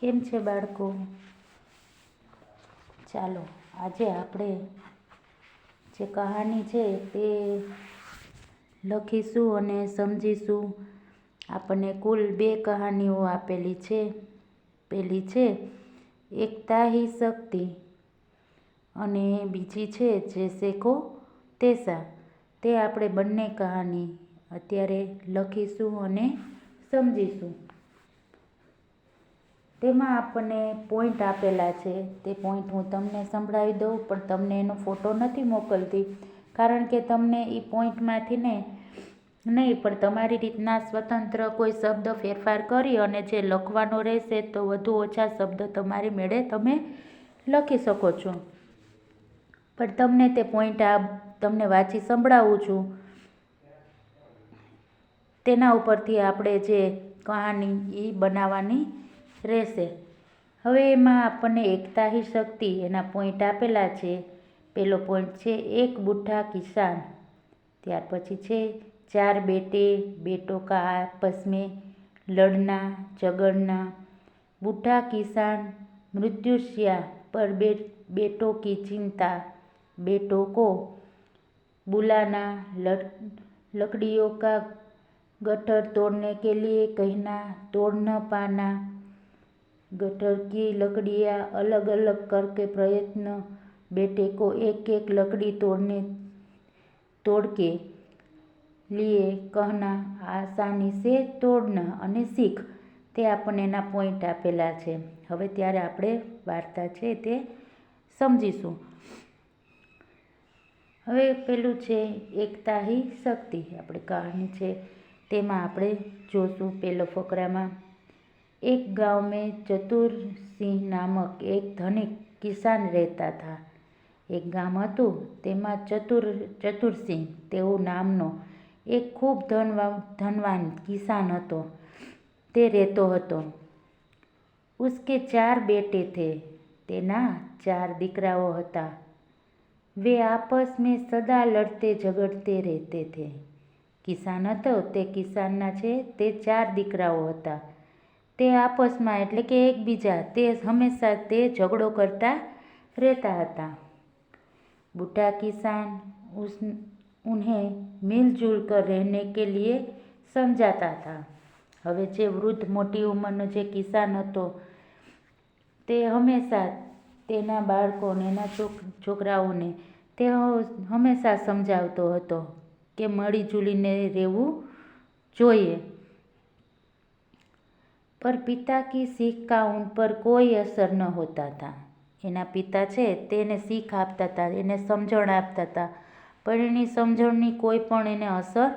કેમ છે બાળકો? ચાલો આજે આપણે જે કહાની છે તે લખીશું અને સમજીશું. આપણને કુલ 2 કહાનીઓ આપેલી છે. પહેલી છે એકતા હી શક્તિ અને બીજી છે જૈસે કો તૈસા. તે આપણે બંને કહાની અત્યારે લખીશું અને સમજીશું. તેમાં આપણને પોઈન્ટ આપેલા છે. તે પોઈન્ટ હું તમને સંભળાવી દઉં, પણ તમને એનો ફોટો નથી મોકલતી, કારણ કે તમને એ પોઈન્ટમાંથી નહીં, પણ તમારી રીતના સ્વતંત્ર કોઈ શબ્દ ફેરફાર કરી અને જે લખવાનો રહેશે તો વધુ ઓછા શબ્દ તમારી મેળે તમે લખી શકો છો. પણ તમને તે પોઈન્ટ તમને વાંચી સંભળાવું છું. તેના ઉપરથી આપણે જે કહાની એ બનાવવાની રહેશે. હવે એમાં આપણને એકતા હી શક્તિ એના પોઈન્ટ આપેલા છે. પહેલો પોઈન્ટ છે એક બુઢા કિસાન. ત્યાર પછી છે 4 બેટે बेटों का आपस में लड़ना झगड़ना. बूढ़ा किसान मृत्युशय्या पर बेटों की चिंता. बेटों को बुलाना, लकड़ियों का गट्ठर तोड़ने के लिए कहना, तोड़ न पाना. गट्ठर की लकड़ियाँ अलग अलग करके प्रयत्न. बेटे को एक एक लकड़ी तोड़ के लिए कहना, आसानी से तोड़ना અને શીખ. તે આપણને એના પોઈન્ટ આપેલા છે. હવે ત્યારે આપણે વાર્તા છે તે સમજીશું. હવે પેલું છે એકતા હી શક્તિ. આપણી કહાની છે તેમાં આપણે જોશું. પહેલો ફકરામાં एक गांव में चतुर सिंह नामक एक धनिक किसान रहता था. એક ગામ હતું, તેમાં ચતુરસિંહ તેવું નામનો એક ખૂબ ધનવાન કિસાન હતો. તે રહેતો હતો. उसके 4 बेटे थे. તેના 4 દીકરાઓ હતા. वे आपस में सदा लड़ते झगड़ते रहते थे. કિસાન હતો તે કિસાનના છે તે 4 દીકરાઓ હતા. તે આપસમાં એટલે કે એકબીજા તે હંમેશા તે ઝઘડો કરતા રહેતા હતા. बूढ़ा किसान उन्हें मिलजुल कर रहने के लिए समझाता था. હવે જે વૃદ્ધ મોટી ઉંમરનો જે કિસાન હતો તે હંમેશા તેના બાળકોને એના છોકરાઓને તે હંમેશા સમજાવતો હતો કે મળી જુલીને રહેવું જોઈએ. पर पिता की सीख का उन पर कोई असर न होता था. એના પિતા છે તેને શીખ આપતા હતા, એને સમજણ આપતા હતા, પણ એની સમજણની કોઈ પણ એને અસર,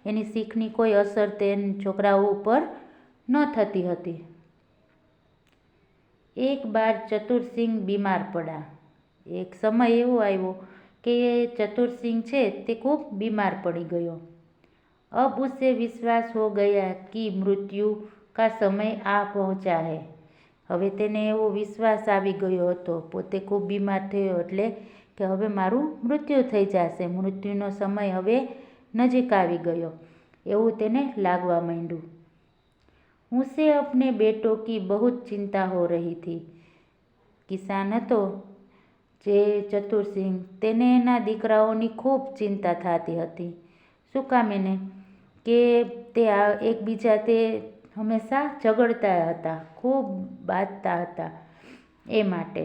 એની શીખની કોઈ અસર તે છોકરાઓ ઉપર ન થતી હતી. એક બાર ચતુરસિંહ બીમાર પડા. એક સમય એવો આવ્યો કે ચતુરસિંહ છે તે ખૂબ બીમાર પડી ગયો. अब उसे विश्वास हो गया कि मृत्यु का समय आ पहुंचा है. હવે તેને એવો વિશ્વાસ આવી ગયો હતો, પોતે ખૂબ બીમાર થયો એટલે કે હવે મારું મૃત્યુ થઈ જશે, મૃત્યુનો સમય હવે નજીક આવી ગયો એવું તેને લાગવા માંડ્યું. उसे अपने बेटों की बहुत चिंता हो रही थी. કિસાન હતો જે ચતુરસિંહ તેને એના દીકરાઓની ખૂબ ચિંતા થતી હતી. શું કામ એને? કે તે એકબીજા તે હંમેશા ઝઘડતા હતા, ખૂબ બાંધતા હતા એ માટે.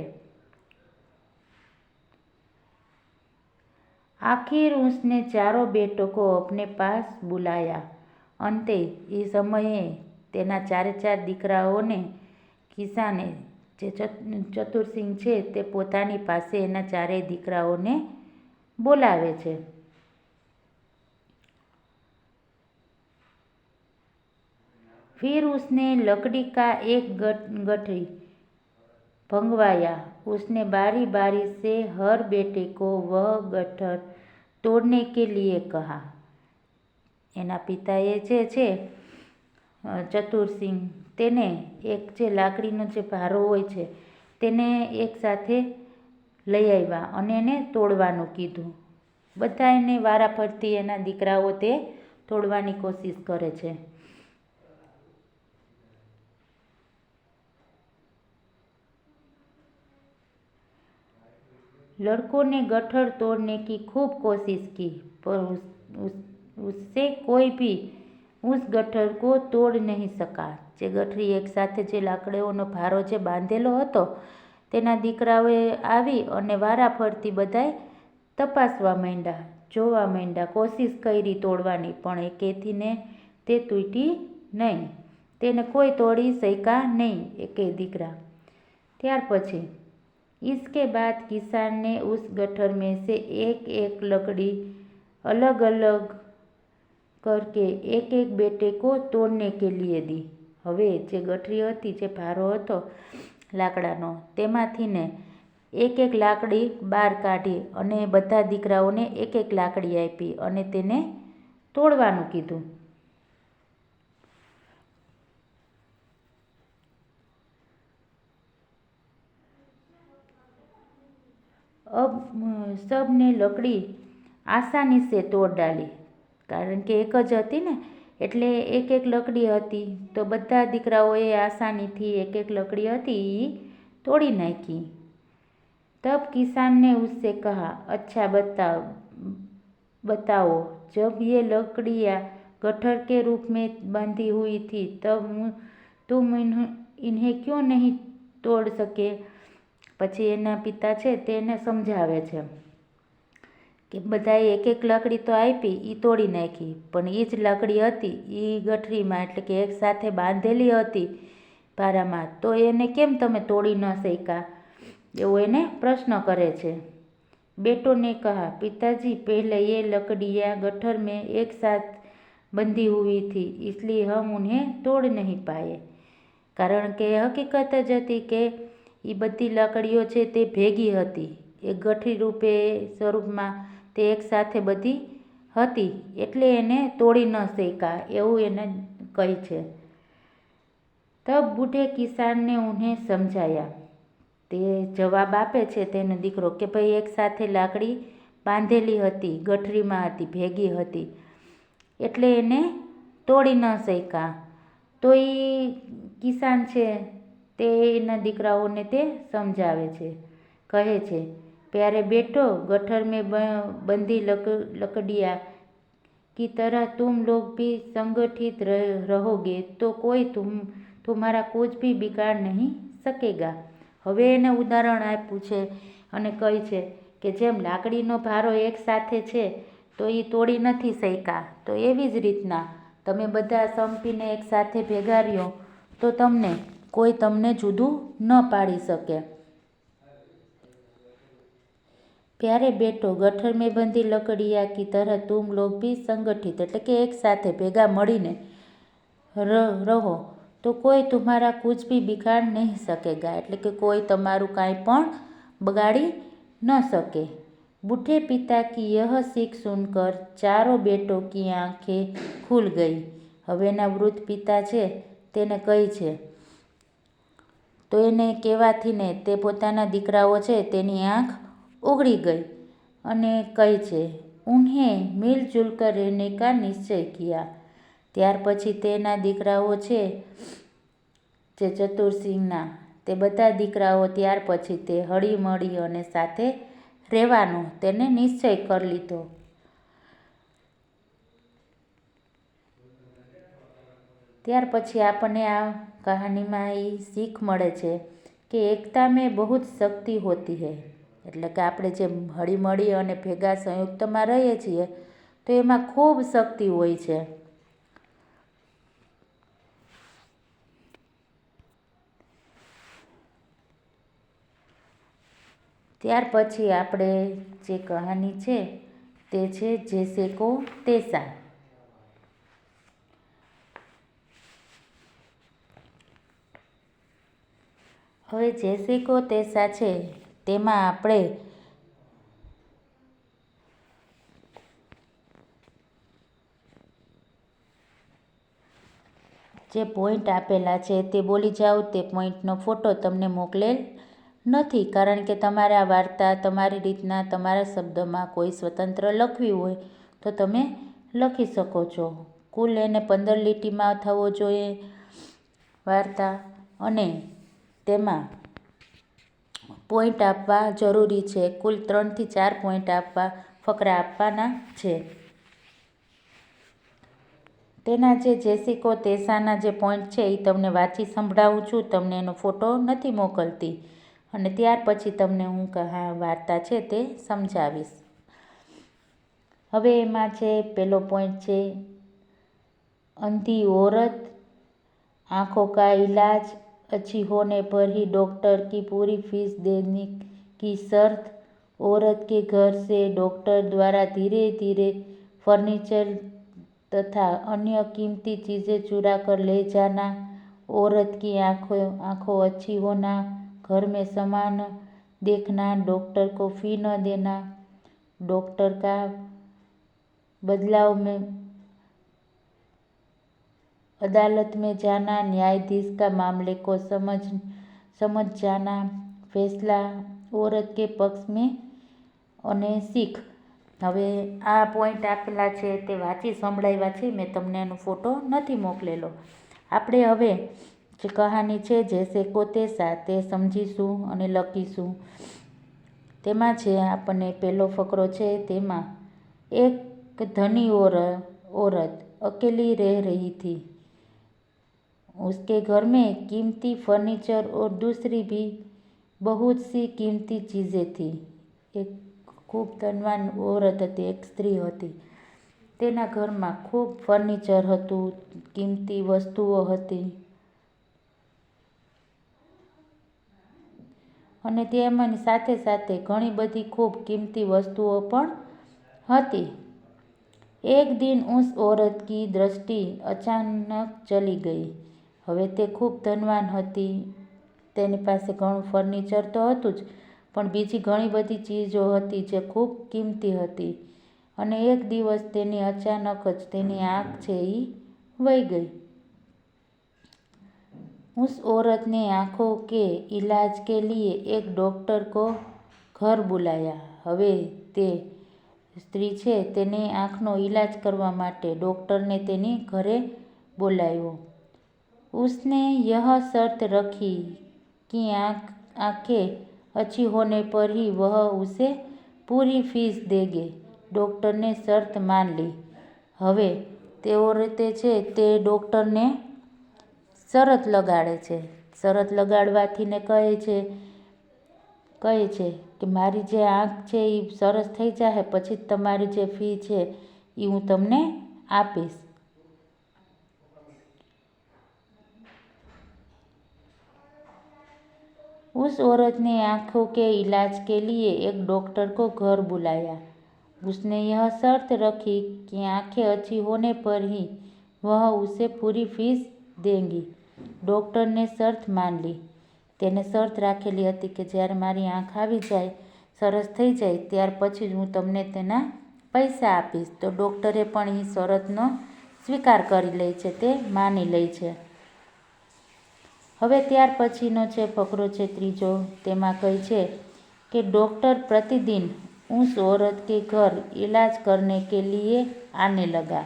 आखिर उसने चारों बेटों को अपने पास बुलाया. અંતે એ સમયે તેના 4 દીકરાઓને કિસાને જે ચતુરસિંહ છે તે પોતાની પાસે એના 4 દીકરાઓને બોલાવે છે. फिर उसने लकड़ी का एक गठरी भंगवाया. उसने बारी बारी से हर बेटे को वह गट्ठर तोड़ने के लिए कहा. એના પિતાએ જે છે ચતુરસિંહ તેને એક જે લાકડીનો જે ભારો હોય છે તેને એક સાથે લઈ આવ્યા અને એને તોડવાનું કીધું. બધા એને વારાફરતી એના દીકરાઓ તે તોડવાની કોશિશ કરે છે. लड़कों ने गट्ठर तोड़ने की खूब कोशिश की, पर उससे कोई भी उस गट्ठर को तोड़ नहीं सका। જે ગઠરી એકસાથે જે લાકડીઓનો ભારો જે બાંધેલો હતો તેના દીકરાઓએ આવી અને વારાફરતી બધાય તપાસવા માંડ્યા, જોવા માંડ્યા, કોશિશ કરી તોડવાની, પણ એકેથીને તે તૂટી નહીં, તેને કોઈ તોડી શક્યા નહીં, એકે દીકરા। ત્યાર પછી इसके बाद किसान ने उस गट्ठर में से एक एक लकड़ी अलग अलग करके एक एक बेटे को तोड़ने के लिए दी। હવે જે ગઠરી હતી, જે ભારો હતો લાકડાનો, તેમાંથી ને એક એક લાકડી બહાર કાઢી અને બધા દીકરાઓને એક એક લાકડી આપી અને તેને તોડવાનું કીધું। अब सब ने लकड़ी आसानी से तोड़ डाली, कारण કે એક જ હતી ને એટલે એક એક લકડી હતી તો બધા દીકરાઓએ આસાનીથી એક એક લકડી હતી એ તોડી નાખી। तब किसान ने उससे कहा, अच्छा बताओ, जब ये लकड़ियाँ गट्ठर के रूप में बंधी हुई थी तब तुम इन्हें क्यों नहीं तोड़ सके। પછી એના પિતા છે તેને સમજાવે છે કે બધાએ એક એક લાકડી તો આપી, એ તોડી નાખી, પણ એ જ લાકડી હતી એ ગઠરીમાં એટલે કે એક સાથે બાંધેલી હતી ભારામાં, તો એને કેમ તમે તોડી ન શક્યા, એવો એને પ્રશ્ન કરે છે। बेटों ने कहा, पिताजी पहले ये लकड़ियाँ गट्ठर में एक साथ बंधी हुई थी, इसलिए हम उन्हें तोड़ नहीं पाए। कारण કે હકીકત જ હતી કે એ બધી લાકડીઓ છે તે ભેગી હતી, એક ગઠરી રૂપે સ્વરૂપમાં તે એક સાથે બધી હતી એટલે એને તોડી ન શક્યા, એવું એને કહે છે। તબ બુઢે કિસાનને ઉन्हें સમજાયા, તે જવાબ આપે છે તેનો દીકરો કે ભાઈ એક સાથે લાકડી બાંધેલી હતી, ગઠરીમાં હતી, ભેગી હતી એટલે એને તોડી ન શક્યા। તો એ કિસાન છે તે એના દીકરાઓને તે સમજાવે છે, કહે છે, प्यारे बेटो, गट्ठर में बंधी लकड़ियाँ की तरह तुम लोग भी संगठित रहोगे तो कोई तुम्हारा कुछ भी बिगाड़ नहीं सकेगा। હવે એને ઉદાહરણ આપ્યું છે અને કહે છે કે જેમ લાકડીનો ભારો એક સાથે છે તો એ તોડી નથી શક્યા, તો એવી જ રીતના તમે બધા સંપીને એક સાથે ભેગા રહ્યો તો કોઈ તમને જુદું ન પાડી શકે। प्यारे बेटो, गट्ठर में बंधी लकड़ियाँ की तरह तुम लोग भी संगठित એટલે કે એક સાથે ભેગા મળીને રહો તો કોઈ तुम्हारा कुछ भी बिगाड़ नहीं सकेगा, એટલે કે કોઈ તમારું કાંઈ પણ બગાડી ન શકે। बूढ़े पिता की यह सीख सुनकर चारों बेटों की आंखें खुल गई। હવે એના વૃદ્ધ પિતા છે તેને કહે છે, તો એને કહેવાથી ને તે પોતાના દીકરાઓ છે તેની આંખ ઉઘડી ગઈ અને કહે છે, उन्हें मिलजुल कर रहने का निश्चय किया। ત્યાર પછી તેના દીકરાઓ છે જે ચતુરસિંહના તે બધા દીકરાઓ ત્યાર પછી તે હળીમળી અને સાથે રહેવાનો તેને નિશ્ચય કરી લીધો। ત્યાર પછી આપણને આ કહાનીમાં એ શીખ મળે છે કે એકતા મેં બહુ શક્તિ હોતી હૈ, એટલે કે આપણે જે હળીમળી અને ભેગા સંયુક્તમાં રહીએ છીએ તો એમાં ખૂબ શક્તિ હોય છે। ત્યાર પછી આપણે જે કહાની છે તે છે જૈસે કો તૈસા। હવે જૈસે કો તૈસા છે તેમાં આપણે જે પોઈન્ટ આપેલા છે તે બોલી જાઓ, તે પોઈન્ટનો ફોટો તમને મોકલેલ નથી, કારણ કે તમારે આ વાર્તા તમારી રીતના તમારા શબ્દમાં કોઈ સ્વતંત્ર લખવી હોય તો તમે લખી શકો છો। કુલ એને 15 લીટીમાં થવો જોઈએ વાર્તા, અને તેમાં પોઈન્ટ આપવા જરૂરી છે. કુલ 3 થી 4 પોઈન્ટ ફકરા આપવાના છે. તેના જે જેસિકો તેસાના જે પોઈન્ટ છે એ તમને વાંચી સંભળાવું છું. તમને એનો ફોટો નથી મોકલતી અને ત્યાર પછી તમને હું વાર્તા છે તે સમજાવીશ. હવે એમાં છે પહેલો પોઈન્ટ છે, अंधी औरत, आँखों का इलाज अच्छी होने पर ही डॉक्टर की पूरी फीस देने की शर्त, औरत के घर से डॉक्टर द्वारा धीरे धीरे फर्नीचर तथा अन्य कीमती चीज़ें चुरा कर ले जाना, औरत की आँखों अच्छी होना, घर में सामान देखना, डॉक्टर को फी न देना, डॉक्टर का बदलाव में अदालत में जाना, न्यायाधीश का मामले को समझ जाना, फैसला औरत के पक्ष में અને શીખ. હવે આ પોઈન્ટ આપેલા છે તે વાંચી સંભળાવ્યા છે. મેં તમને એનો ફોટો નથી મોકલેલો. આપણે હવે જે કહાની છે જૈસે કો તૈસા તે સમજીશું અને લખીશું. તેમાં છે આપણને પહેલો ફકરો છે. તેમાં એક ધની औरत अकेली रह रही थी. उसके घर में कीमती फर्नीचर और दूसरी भी बहुत सी कीमती चीज़ें थी. एक ખૂબ ધનવાન औरत હતી, એક સ્ત્રી હતી. તેના ઘરમાં ખૂબ ફર્નિચર હતું, કિંમતી વસ્તુઓ હતી અને તેમાંની સાથે સાથે ઘણી બધી ખૂબ કિંમતી વસ્તુઓ પણ હતી. एक दिन उस औरत की दृष्टि अचानक चली गई. હવે તે ખૂબ ધનવાન હતી, તેની પાસે ઘણું ફર્નિચર તો હતું જ, પણ બીજી ઘણી બધી ચીજો હતી જે ખૂબ કિંમતી હતી અને એક દિવસ તેની અચાનક જ તેની આંખ છે એ વહી ગઈ. उस औरत ने आँखों के इलाज के लिए एक डॉक्टर को घर बुलाया. હવે તે સ્ત્રી છે તેને આંખનો ઈલાજ કરવા માટે ડૉક્ટરને તેની ઘરે બોલાવ્યો. उसने यह शर्त रखी कि आँखें अच्छी होने पर ही वह उसे पूरी फीस देंगे. ડૉક્ટરને શરત માન લી. હવે તે औरते છે તે ડૉક્ટરને શરત લગાડે છે. શરત લગાડવાથી ને કહે છે કે મારી જે આંખ છે એ સરસ થઈ જાય પછી તમારી જે ફી છે એ હું તમને આપીશ. उस औरत ने आँखों के इलाज के लिए एक डॉक्टर को घर बुलाया. उसने यह शर्त रखी कि आँखें अच्छी होने पर ही वह उसे पूरी फीस देंगी. ડૉક્ટરને શરત માન લી. તેને શરત રાખેલી હતી કે જ્યારે મારી આંખ આવી જાય, સરસ થઈ જાય ત્યાર પછી જ હું તમને તેના પૈસા આપીશ. તો ડૉક્ટરે પણ એ શરતનો સ્વીકાર કરી લે છે, તે માની લે છે. હવે ત્યાર પછીનો છે ફકરો છે ત્રીજો. તેમાં કહે છે કે डॉक्टर प्रतिदिन उस औरत के घर इलाज करने के लिए आने लगा.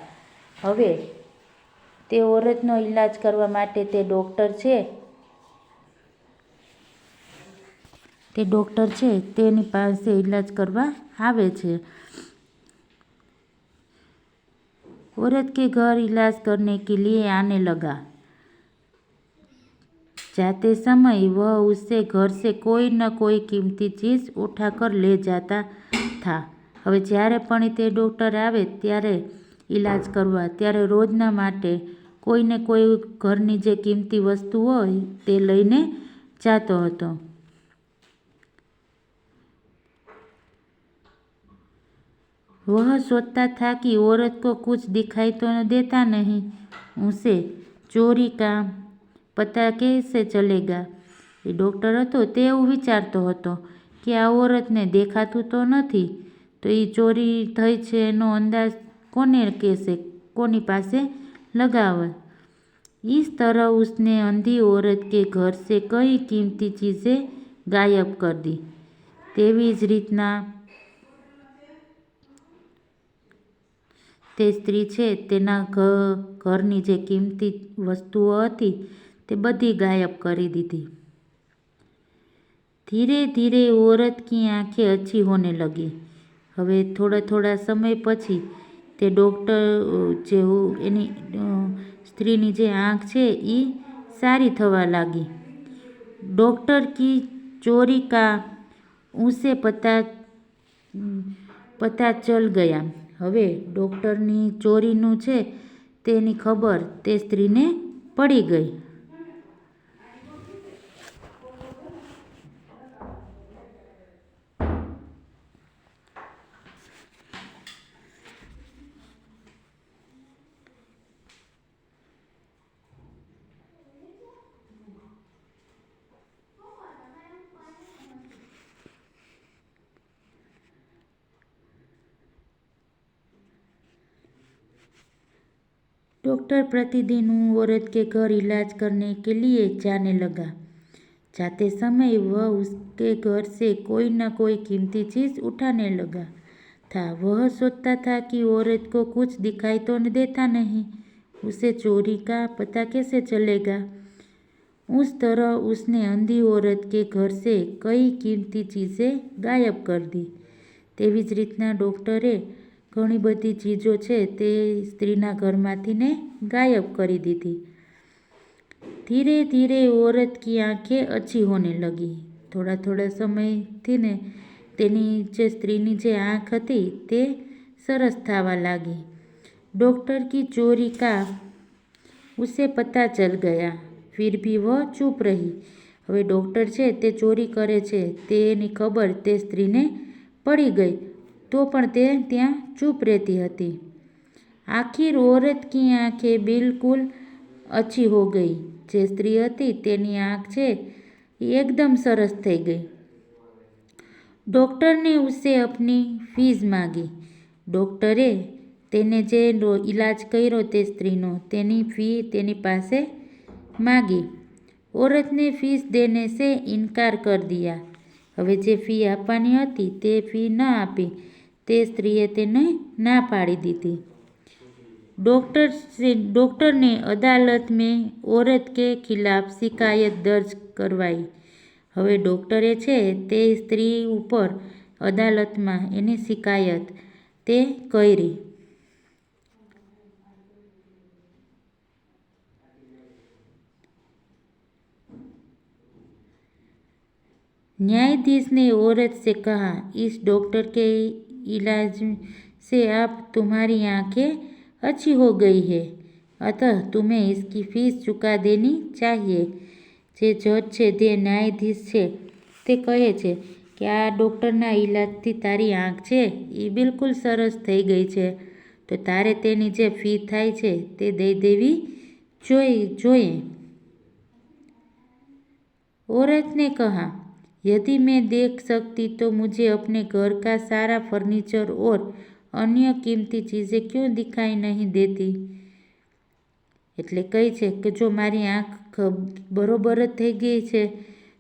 હવે તે औरतનો ઈલાજ કરવા માટે તે ડૉક્ટર છે તેની પાસે ઈલાજ કરવા આવે છે. औरत के घर इलाज करने के लिए आने लगा. जाते समय वह उससे घर से कोई न कोई कीमती चीज़ उठाकर ले जाता था. હવે જ્યારે પણ તે ડૉક્ટર આવે ત્યારે ઈલાજ કરવા, ત્યારે રોજના માટે કોઈને કોઈ ઘરની જે કિંમતી વસ્તુ હોય તે લઈને જતો હતો. वह सोचता था कि औरत को कुछ दिखाई तो देता नहीं, उसे चोरी का पता कैसे चलेगा. એ ડૉક્ટર હતો તે એવું વિચારતો હતો કે આ औरतને દેખાતું તો નથી, તો એ ચોરી થઈ છે એનો અંદાજ કોને કહેશે, કોની પાસે लगावे. इस तरह उसने अंधी औरत के घर से कई कीमती चीज़ें गायब कर दी. તેવી જ રીતના તે સ્ત્રી છે તેના ઘરની જે કિંમતી વસ્તુઓ હતી તે બધી ગાયબ કરી દીધી. धीरे धीरे औरत की आंखें अच्छी होने लगी। હવે થોડા થોડા સમય પછી તે ડૉક્ટર એની સ્ત્રીની જે આંખ છે એ સારી થવા લાગી। ડૉક્ટર કી ચોરી કા ઉસે પતા ચલ ગયા। હવે ડૉક્ટરની ચોરીનું છે તેની ખબર તે સ્ત્રીને પડી ગઈ। डॉक्टर प्रतिदिन औरत के घर इलाज करने के लिए जाने लगा। जाते समय वह उसके घर से कोई न कोई कीमती चीज उठाने लगा था। वह सोचता था कि औरत को कुछ दिखाई तो देता नहीं, उसे चोरी का पता कैसे चलेगा। उस तरह उसने अंधी औरत के घर से कई कीमती चीजें गायब कर दी। तेवी ज रीतना डॉक्टरे घणी बधी चीजों છે તે સ્ત્રીના ઘરમાંથી ને ગાયબ કરી દીધી। ધીરે ધીરે औरत की आंखें अच्छी होने लगी। થોડા થોડા સમયથી ને તેની જે સ્ત્રીની જે આંખ હતી તે સરસ થવા લાગી। डॉक्टर की चोरी का उसे पता चल गया, फिर भी वह चुप रही। હવે ડૉક્ટર છે તે ચોરી કરે છે તેની ખબર તે સ્ત્રીને પડી ગઈ, तो पण ते त्यां चूप रहती हती। आखिर औरत की आंखें बिल्कुल अच्छी हो गई। जे स्त्री हती तेनी आंख छे एकदम सरस थई गई। डॉक्टर ने उसे अपनी फीस मांगी। डॉक्टरे तेने जे इलाज कर्यो ते स्त्रीनो तेनी फी तेनी पासे मांगी। औरत ने फीस देने से इनकार कर दिया। हवे जे फी आपवानी हती ते फी न आपी, તે સ્ત્રીએ તેને ના પાડી દીધી। डॉक्टर ने अदालत में औरत के खिलाफ शिकायत दर्ज करवाई। હવે ડૉક્ટરે છે તે સ્ત્રી ઉપર અદાલતમાં એની શિકાયત તે કરી। न्यायाधीश ने औरत से कहा, इस डॉक्टर के इलाज से अब तुम्हारी आंखें अच्छी हो गई है, अतः तुम्हें इसकी फीस चुका देनी चाहिए। જે જજ છે તે ન્યાયાધીશ છે તે કહે છે કે આ ડૉક્ટરના ઇલાજથી તારી આંખ છે એ બિલકુલ સરસ થઈ ગઈ છે, તો તારે તેની જે ફી થાય છે તે દઈ દેવી જોઈએ। औरत ने कहा, यदि मैं देख सकती तो मुझे अपने घर का सारा फर्नीचर और अन्य कीमती चीजें क्यों दिखाई नहीं देती। એટલે કહે છે કે જો મારી આંખ બરોબર જ થઈ ગઈ છે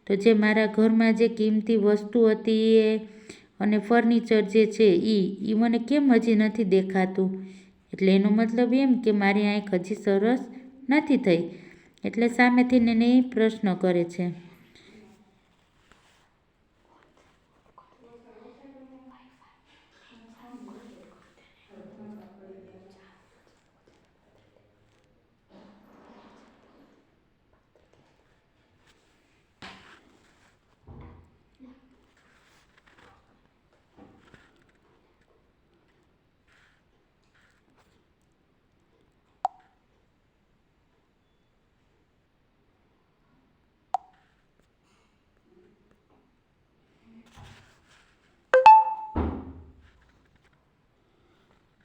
તો જે મારા ઘરમાં જે કિંમતી વસ્તુ હતી એ અને ફર્નિચર જે છે એ મને કેમ હજી નથી દેખાતું। એટલે એનો મતલબ એમ કે મારી આંખ હજી સરસ નથી થઈ। એટલે સામેથી એને પ્રશ્ન કરે છે।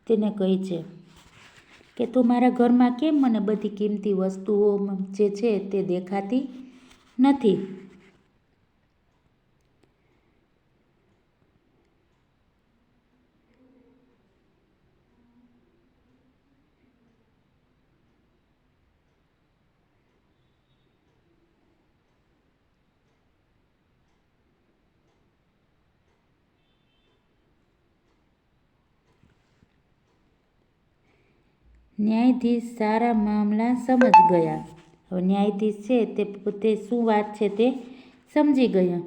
તેને કહે છે કે તું મારા ઘરમાં કેમ મને બધી કિંમતી વસ્તુઓ જે છે તે દેખાતી નથી। ન્યાયાધીશ સારા મામલા સમજ ગયા। હવે ન્યાયાધીશ છે તે પોતે શું વાત છે તે સમજી ગયા।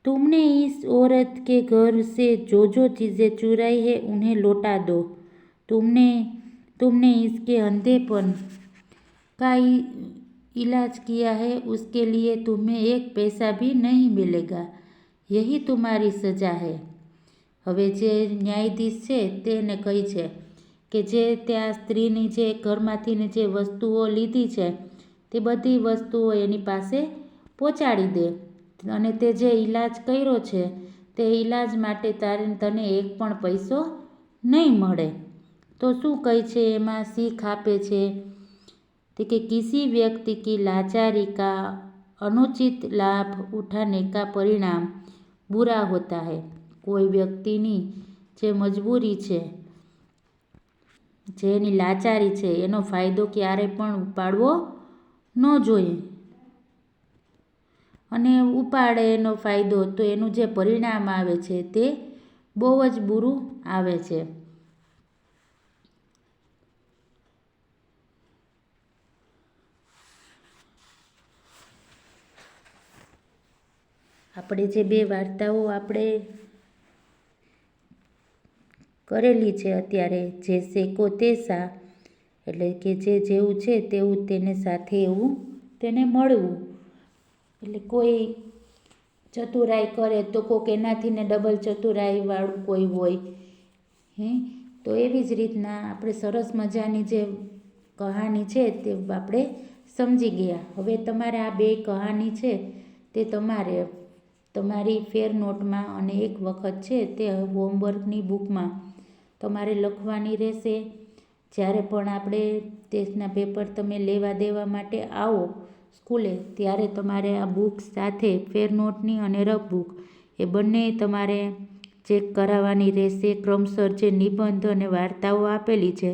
तुमने इस औरत के घर से जो जो चीज़ें चुराई है उन्हें लौटा दो। तुमने तुमने इसके अंधेपन का इलाज किया है, उसके लिए तुम्हें एक पैसा भी नहीं मिलेगा। यही तुम्हारी सजा है। હવે જે ન્યાયાધીશ છે તેને કહે છે કે જે ત્યાં સ્ત્રીની જે ઘરમાંથીની જે વસ્તુઓ લીધી છે તે બધી વસ્તુઓ એની પાસે પહોંચાડી દે અને તે જે ઈલાજ કર્યો છે તે ઈલાજ માટે તને એક પણ પૈસો નહીં મળે। તો શું કહે છે એમાં શીખ આપે છે तो कि किसी व्यक्ति की लाचारी का अनुचित लाभ उठाने का परिणाम बुरा होता है। कोई व्यक्तिनी जे मजबूरी है, जेनी लाचारी है, एनो फायदो क्यारे पण उपाड़वो न जोईए अने उपाड़े एनो फायदो तो एनु जे परिणाम आवे छे ते बहु ज बुरू आवे छे। આપણે જે બે વાર્તાઓ આપણે કરેલી છે અત્યારે, જૈસે કો તૈસા એટલે કે જે જેવું છે તેવું તેને સાથે એવું તેને મળવું, એટલે કોઈ ચતુરાઈ કરે તો કોઈક એનાથી ને ડબલ ચતુરાઈવાળું કોઈ હોય તો એવી જ રીતના આપણે સરસ મજાની જે કહાની છે તે આપણે સમજી ગયા। હવે તમારે આ બે કહાની છે તે તમારે તમારી ફેર નોટમાં અને એક વખત છે તે હોમવર્કની બુકમાં તમારે લખવાની રહેશે। જ્યારે પણ આપણે ટેસ્ટના પેપર તમે લેવા દેવા માટે આવો સ્કૂલે ત્યારે તમારે આ બુક સાથે ફેર નોટની અને રફ બુક એ બંને તમારે ચેક કરાવવાની રહેશે। ક્રમસર જે નિબંધ અને વાર્તાઓ આપેલી છે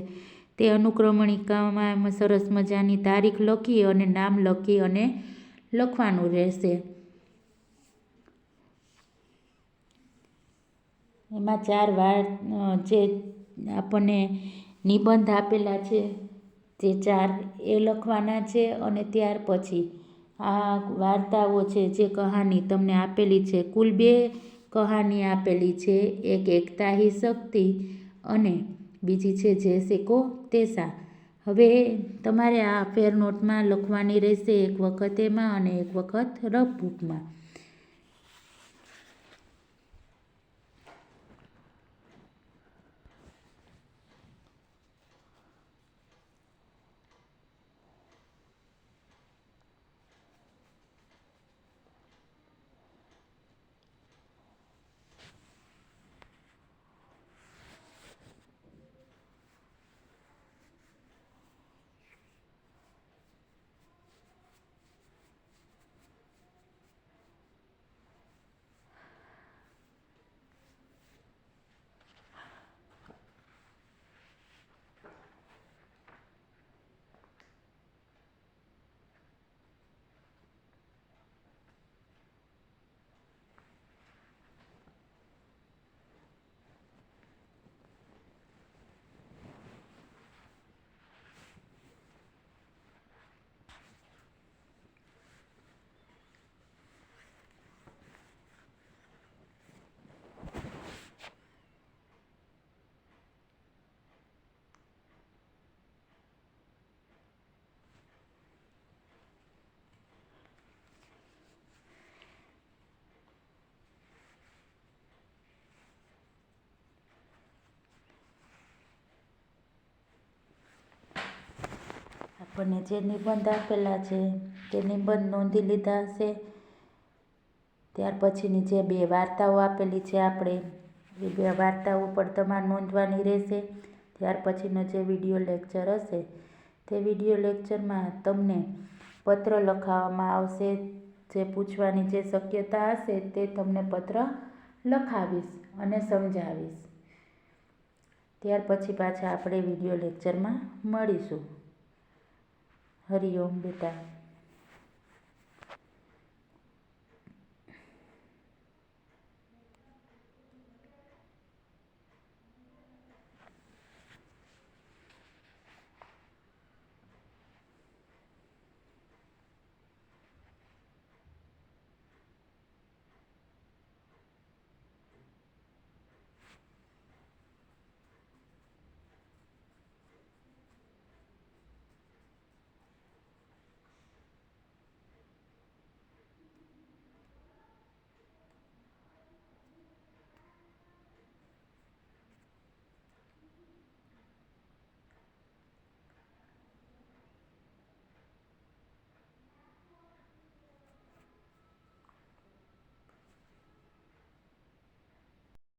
તે અનુક્રમણિકામાં સરસ મજાની તારીખ લખી અને નામ લખી અને લખવાનું રહેશે। એમાં 4 વાર જે આપણને નિબંધ આપેલા છે તે 4 એ લખવાના છે અને ત્યાર પછી આ વાર્તાઓ છે જે કહાની તમને આપેલી છે, કુલ 2 કહાની આપેલી છે, એક એકતા હી શક્તિ અને બીજી છે જૈસે કો તૈસા। હવે તમારે આ ફેર નોટમાં લખવાની રહેશે, એક વખત એમાં અને એક વખત રફ બુકમાં। આપણને જે નિબંધ આપેલા છે તે નિબંધ નોંધી લીધા હશે। ત્યાર પછીની જે 2 વાર્તાઓ આપેલી છે આપણે એ 2 વાર્તાઓ પણ તમારે નોંધવાની રહેશે। ત્યાર પછીનો જે વિડીયો લેક્ચર હશે તે વિડીયો લેક્ચરમાં તમને પત્ર લખાવવામાં આવશે, જે પૂછવાની જે શક્યતા હશે તે તમને પત્ર લખાવીશ અને સમજાવીશ। ત્યાર પછી પાછા આપણે વિડીયો લેક્ચરમાં મળીશું। હરિઓમ બેટા।